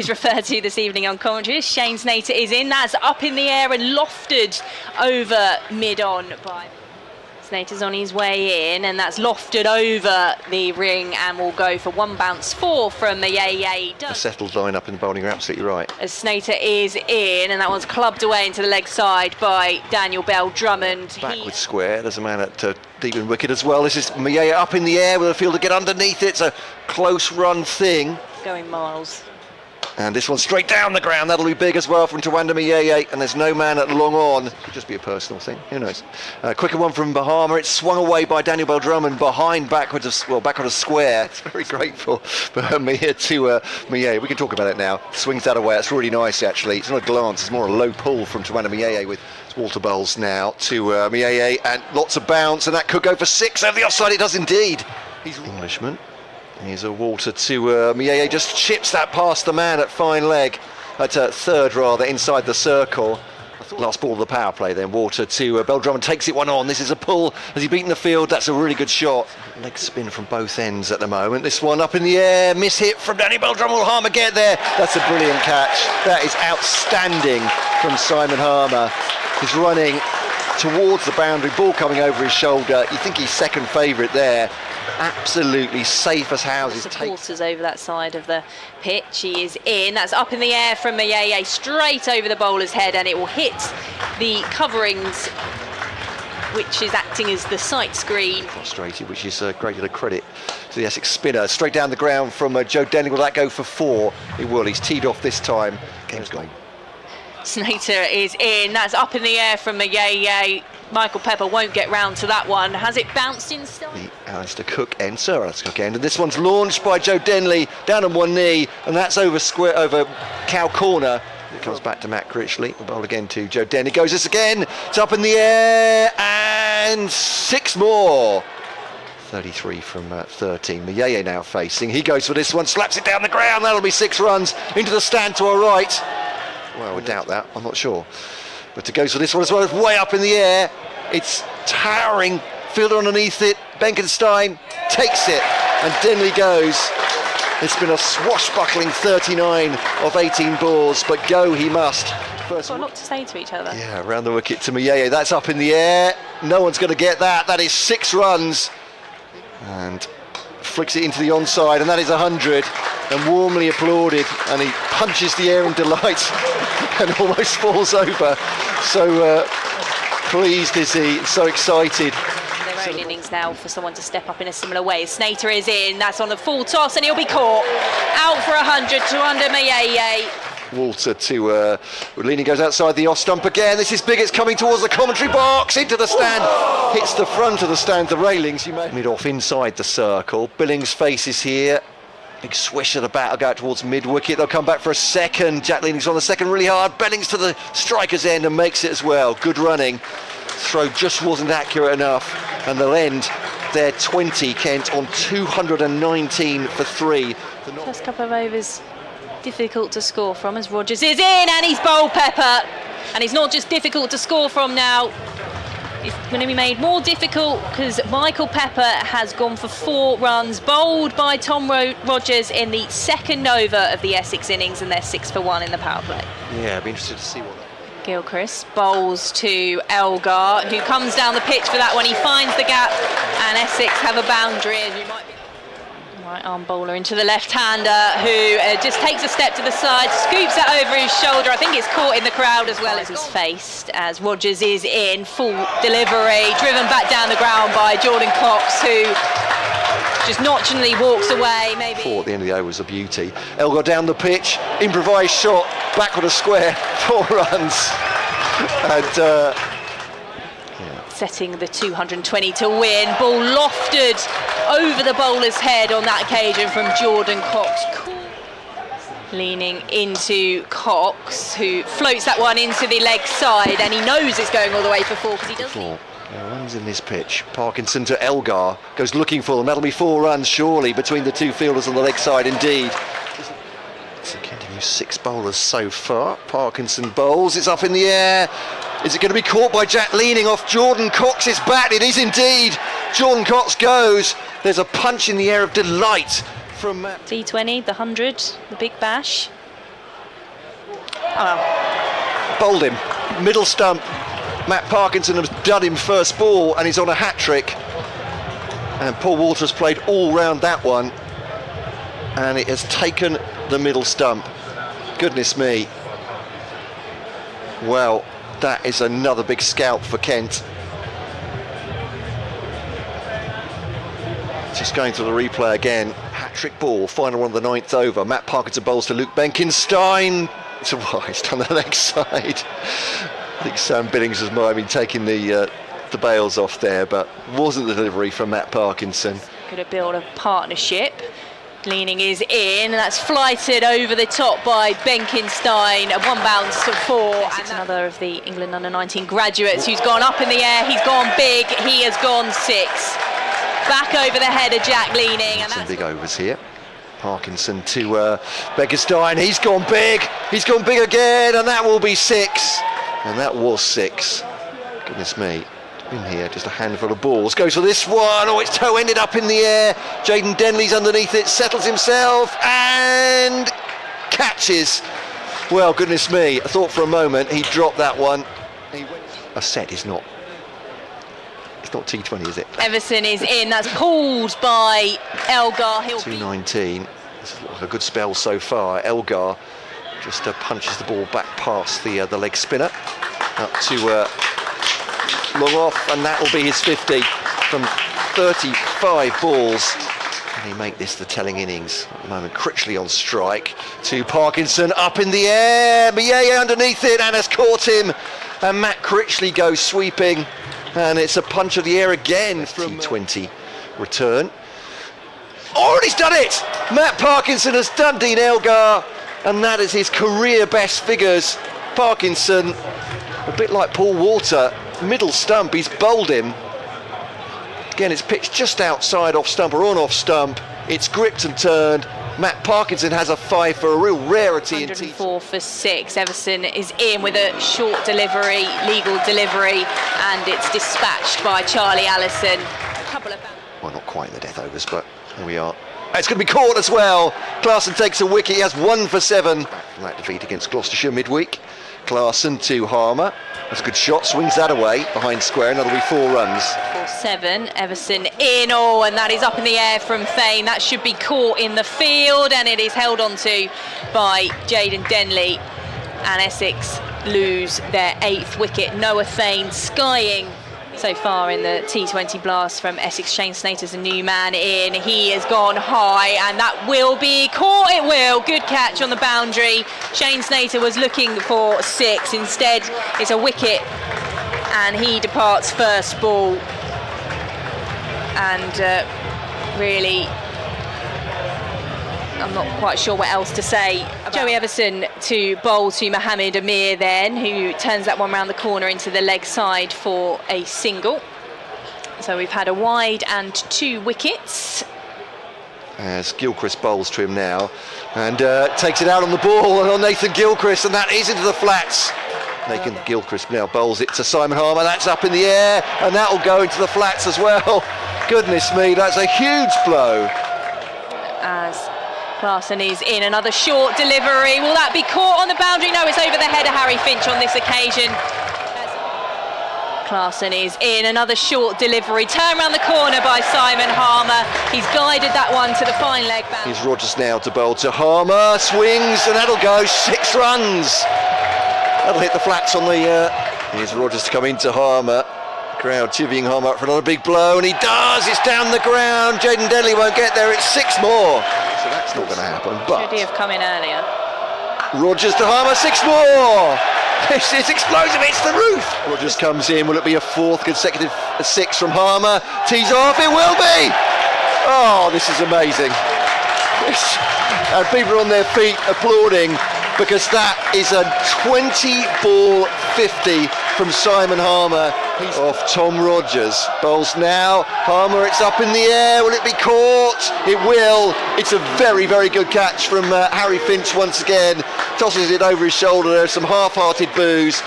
is referred to this evening on commentary. Shane Snater is in. That's up in the air and lofted over mid-on by... Snater's on his way in, and that's lofted over the ring and will go for one bounce four from Muyeye. A settled line up in the bowling, you're absolutely right. As Snater is in, and that one's clubbed away into the leg side by Daniel Bell-Drummond. Backward square, there's a man at deep in wicket as well. This is Muyeye up in the air with a fielder get underneath it. It's a close run thing. Going miles. And this one straight down the ground, that'll be big as well from Tawanda Muyeye, and there's no man at long on. Could just be a personal thing, who knows. Quicker one from Bahama, it's swung away by Daniel Bell-Drummond behind backward of square. It's very grateful for here to Muyeye. We can talk about it now. Swings that away, it's really nice actually. It's not a glance, it's more a low pull from Tawanda Muyeye with Walter Bowles now to Muyeye, and lots of bounce, and that could go for six over the offside, it does indeed. He's an Englishman. Here's a Walter to Muyeye, just chips that past the man at fine leg, at third rather, inside the circle. Last ball of the power play then, Walter to Bell-Drummond, takes it one on. This is a pull, has he beaten the field? That's a really good shot. Leg spin from both ends at the moment. This one up in the air, miss hit from Danny Bell-Drummond, will Harmer get there? That's a brilliant catch. That is outstanding from Simon Harmer. He's running towards the boundary, ball coming over his shoulder. You think he's second favourite there. Absolutely safe as houses. Supporters over that side of the pitch. He is in. That's up in the air from Muyeye, straight over the bowler's head, and it will hit the coverings, which is acting as the sight screen. Frustrated, which is great a credit to the Essex spinner. Straight down the ground from Joe Denley. Will that go for four? It will. He's teed off this time. Game's going. Snater is in. That's up in the air from Muyeye. Michael Pepper won't get round to that one. Has it bounced in still? The Alistair Cook end, Sir Alistair Cook end, and this one's launched by Joe Denley down on one knee, and that's over cow corner. It comes back to Matt Critchley. The ball again to Joe Denley. Goes this again. It's up in the air, and six more. 33 from 13. Muyeye now facing. He goes for this one, slaps it down the ground. That'll be 6 runs into the stand to our right. Well, I would doubt that. I'm not sure. But it goes for this one as well. It's way up in the air. It's towering. Fielder underneath it. Benkenstein takes it, and Denley goes. It's been a swashbuckling 39 of 18 balls, but go he must. First, got a lot to say to each other. Yeah, around the wicket to Muyeye. That's up in the air. No one's going to get that. That is 6 runs. And flicks it into the onside, and that is 100. And warmly applauded, and he punches the air in delight and almost falls over. So pleased is he, so excited. Their own innings now for someone to step up in a similar way. Snater is in, that's on the full toss, and he'll be caught. Out for 100 to under Muyeye. Walter to Leaning goes outside the off stump again. This is big, it's coming towards the commentary box, into the stand, hits the front of the stand, the railings. You may mid off inside the circle. Billings faces here. Big swish of the bat, will go out towards mid-wicket. They'll come back for a second. Jack Leaning's on the second really hard. Billings to the striker's end and makes it as well. Good running. Throw just wasn't accurate enough. And they'll end their 20, Kent, on 219 for 3. First couple of overs, difficult to score from as Rogers is in, and he's bowled Pepper. And he's not just difficult to score from now. It's going to be made more difficult because Michael Pepper has gone for 4 runs, bowled by Tom Rogers in the second over of the Essex innings, and they're 6 for 1 in the power play. Yeah, I'd be interested to see what Gilchrist bowls to Elgar, who comes down the pitch for that one. He finds the gap, and Essex have a boundary. And you might be right arm bowler into the left-hander, who just takes a step to the side, scoops that over his shoulder. I think it's caught in the crowd as well as he's faced, as Rogers is in, full delivery, driven back down the ground by Jordan Cox, who just nonchalantly walks away. Maybe at the end of the over was a beauty. Elgar down the pitch, improvised shot, backward of square, 4 runs. And setting the 220 to win. Ball lofted over the bowler's head on that occasion from Jordan Cox. Leaning into Cox, who floats that one into the leg side, and he knows it's going all the way for 4 because he doesn't. Runs in this pitch. Parkinson to Elgar, goes looking for them. That'll be 4 runs surely between the 2 fielders on the leg side indeed. So Kent have used 6 bowlers so far. Parkinson bowls, it's up in the air. Is it going to be caught by Jack Leaning off Jordan Cox's bat? It is indeed. Jordan Cox goes. There's a punch in the air of delight from Matt. T20, the 100, the big bash. Oh, Bowled him, middle stump. Matt Parkinson has done him first ball and he's on a hat-trick. And Paul Walters played all round that one. And it has taken the middle stump. Goodness me. Well, that is another big scalp for Kent. Just going to the replay again. Hat-trick ball, final one of the 9th over. Matt Parkinson bowls to Luke Benkenstein. It's a wide on the leg side. I think Sam Billings might have been taking the bails off there, but wasn't the delivery from Matt Parkinson. Going to build a partnership. Leaning is in, that's flighted over the top by Benkenstein. One bounce to 4. And another of the England under-19 graduates who's gone up in the air. He's gone big, he has gone 6. Back over the head of Jack Leaning. And some big overs here. Parkinson to Benkenstein, he's gone big again, and that will be 6. And that was 6. Goodness me. In here, just a handful of balls. Goes for this one. Oh, its toe ended up in the air. Jaden Denley's underneath it, settles himself and catches. Well, goodness me. I thought for a moment he dropped that one. A set is not. It's not T20, is it? Everson is in. That's pulled by Elgar. 219. This is like a good spell so far. Elgar just punches the ball back past the leg spinner up to. Long off, and that will be his 50 from 35 balls. Can he make this the telling innings? At the moment, Critchley on strike to Parkinson, up in the air. Muyeye underneath it and has caught him. And Matt Critchley goes sweeping, and it's a punch of the air again from T20 return. Oh, and he's done it! Matt Parkinson has done Dean Elgar, and that is his career best figures. Parkinson, a bit like Paul Walter. Middle stump, he's bowled him. Again, it's pitched just outside off stump or on off stump. It's gripped and turned. Matt Parkinson has a 5 for a real rarity. 104 for 6. Everson is in with a short delivery, legal delivery, and it's dispatched by Charlie Allison. A couple of... Well, not quite in the death overs, but here we are. It's going to be caught as well. Klaassen takes a wicket. He has 1 for 7. From that defeat against Gloucestershire midweek. Klaassen to Harmer. That's a good shot, swings that away behind square, and that'll be 4 runs. 4-7, Everson in, oh, and that is up in the air from Thane. That should be caught in the field, and it is held onto by Jaden Denley. And Essex lose their 8th wicket. Noah Thane skying so far in the T20 blast from Essex. Shane Snater's a new man in. He has gone high, and that will be caught. It will. Good catch on the boundary. Shane Snater was looking for 6. Instead, it's a wicket, and he departs first ball. And really, I'm not quite sure what else to say. Joey Everson to bowl to Mohammed Amir then, who turns that one round the corner into the leg side for a single. So we've had a wide and 2 wickets. As Gilchrist bowls to him now, and takes it out on the ball and on Nathan Gilchrist, and that is into the flats. Nathan Gilchrist now bowls it to Simon Harmer. That's up in the air, and that will go into the flats as well. Goodness me, that's a huge blow. As Klaassen is in, another short delivery. Will that be caught on the boundary? No, it's over the head of Harry Finch on this occasion. Klaassen is in, another short delivery. Turn around the corner by Simon Harmer. He's guided that one to the fine leg boundary. Here's Rogers now to bowl to Harmer. Swings, and that'll go 6 runs. That'll hit the flats on the... Here's Rogers to come into Harmer. Crowd chivying Harmer up for another big blow, and he does. It's down the ground. Jaden Denley won't get there. It's 6 more. So that's not going to happen. But should he have come in earlier? Rogers to Harmer, 6 more. It's explosive. It's the roof. Rogers comes in. Will it be a 4th consecutive 6 from Harmer? Tees off. It will be. Oh, this is amazing. And people are on their feet applauding, because that is a 20-ball 50 from Simon Harmer. He's off Tom Rogers. Bowls now. Harmer, it's up in the air. Will it be caught? It will. It's a very, very good catch from Harry Finch once again. Tosses it over his shoulder. There's some half-hearted boos.